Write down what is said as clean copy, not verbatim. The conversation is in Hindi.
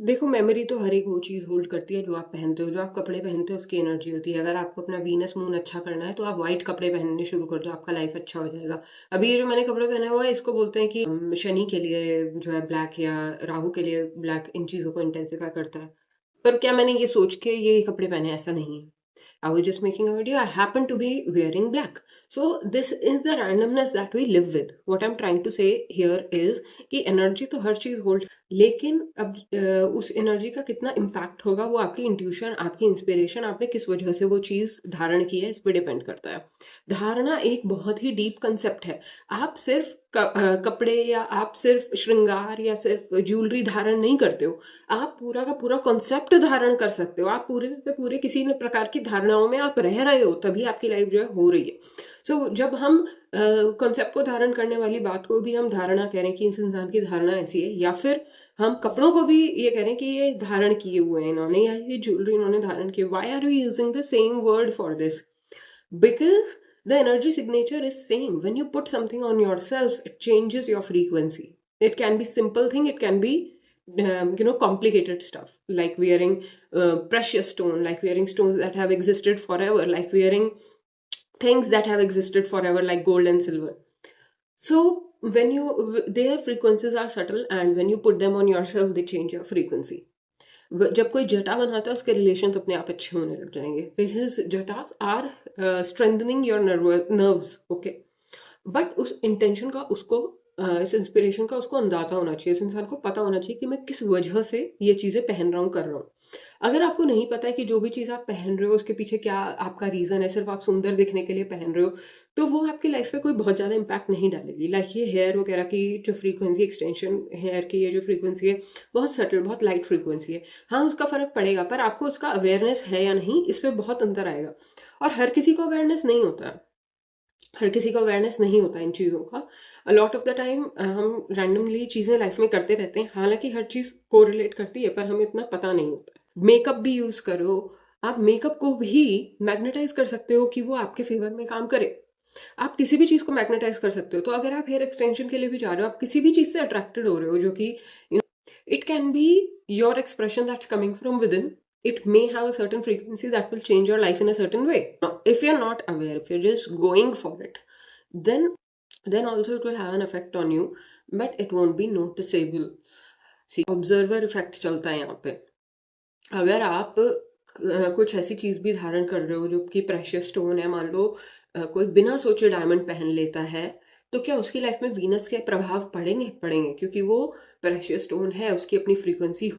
देखो, मेमोरी तो हर एक वो चीज़ होल्ड करती है जो आप पहनते हो, जो आप कपड़े पहनते हो उसकी एनर्जी होती है। अगर आपको अपना वीनस मून अच्छा करना है तो आप व्हाइट कपड़े पहनने शुरू कर दो, आपका लाइफ अच्छा हो जाएगा। अभी ये जो मैंने कपड़े पहना हुआ है इसको बोलते हैं कि शनि के लिए जो है ब्लैक, या राहु के लिए ब्लैक इन चीज़ों को इंटेंसिफाई करता है। पर क्या मैंने ये सोच के ये कपड़े पहने, ऐसा नहीं है। I was just making a video. I happen to be wearing black. So this is the randomness that we live with. What I'm trying to say here is कि एनर्जी तो हर चीज होल्ड, लेकिन अब उस एनर्जी का कितना इम्पैक्ट होगा वो आपकी इंट्यूशन, आपकी इंस्पिरेशन, आपने किस वजह से वो चीज धारण की है इस पे डिपेंड करता है। धारणा एक बहुत ही डीप कंसेप्ट है। आप सिर्फ कपड़े या आप सिर्फ श्रृंगार या सिर्फ ज्वेलरी धारण नहीं करते हो, आप पूरा का पूरा कॉन्सेप्ट धारण कर सकते हो। आप पूरे के पूरे किसी न प्रकार की धारणाओं में आप रह रहे हो, तभी आपकी लाइफ जो है हो रही है। जब हम कॉन्सेप्ट को धारण करने वाली बात को भी हम धारणा कह रहे हैं कि इस इंसान की धारणा ऐसी है, या फिर हम कपड़ों को भी ये कह रहे हैं कि ये धारण किए हुए हैं इन्होंने, या ये ज्वेलरी इन्होंने धारण की, why are you using the same word for this? Because the energy signature is same. When you put something on yourself, it changes your frequency. It can be simple thing, it can be complicated stuff, like wearing precious stone, like wearing stones that have existed forever, like wearing things that have existed forever, like gold and silver. So when their frequencies are subtle, and when you put them on yourself, they change your frequency. जब कोई जटा बनाता है उसके रिलेशंस अपने आप अच्छे होने लग जाएंगे। His जटास are strengthening your nerves, okay. But उस इंटेंशन का उसको इस इंस्पिरेशन का उसको अंदाजा होना चाहिए, इस इंसान को पता होना चाहिए कि मैं किस वजह से ये चीजें पहन रहा हूँ, कर रहा हूँ। अगर आपको नहीं पता है कि जो भी चीज आप पहन रहे हो उसके पीछे क्या आपका रीजन है, सिर्फ आप सुंदर दिखने के लिए पहन रहे हो, तो वो आपकी लाइफ पे कोई बहुत ज्यादा इम्पैक्ट नहीं डालेगी। लाइक ये हेयर वगैरह की जो फ्रीक्वेंसी, एक्सटेंशन हेयर की ये जो फ्रीक्वेंसी है, बहुत सटल, बहुत लाइट फ्रीक्वेंसी है। हाँ, उसका फर्क पड़ेगा, पर आपको उसका अवेयरनेस है या नहीं, इस पे बहुत अंतर आएगा। और हर किसी को अवेयरनेस नहीं होता है, हर किसी को अवेयरनेस नहीं होता इन चीज़ों का। A lot of the time हम रैंडमली चीज़ें लाइफ में करते रहते हैं, हालांकि हर चीज़ कोरिलेट करती है, पर हमें इतना पता नहीं होता। मेकअप भी यूज़ करो, आप मेकअप को भी मैग्नेटाइज कर सकते हो कि वो आपके फेवर में काम करे। आप किसी भी चीज़ को मैग्नेटाइज कर सकते हो। तो अगर आप हेयर एक्सटेंशन के लिए भी जा रहे हो, आप किसी भी चीज़ से अट्रैक्टेड हो रहे हो जो कि it can be your expression that's coming from within. It may have a certain frequency that will change your life in a certain way. Now, if you're not aware, if you're just going for it, then also it will have an effect on you, but it won't be noticeable. See, observer effect चलता है यहाँ पे। अगर आप कुछ ऐसी चीज भी धारण कर रहे हो जो कि प्रेशियस स्टोन है, मान लो कोई बिना सोचे डायमंड पहन लेता है, तो क्या उसकी लाइफ में वीनस के प्रभाव पड़ेंगे? पड़ेंगे, क्योंकि वो प्रेशियस स्टोन है, उसकी अपनी फ्रीक्वेंसी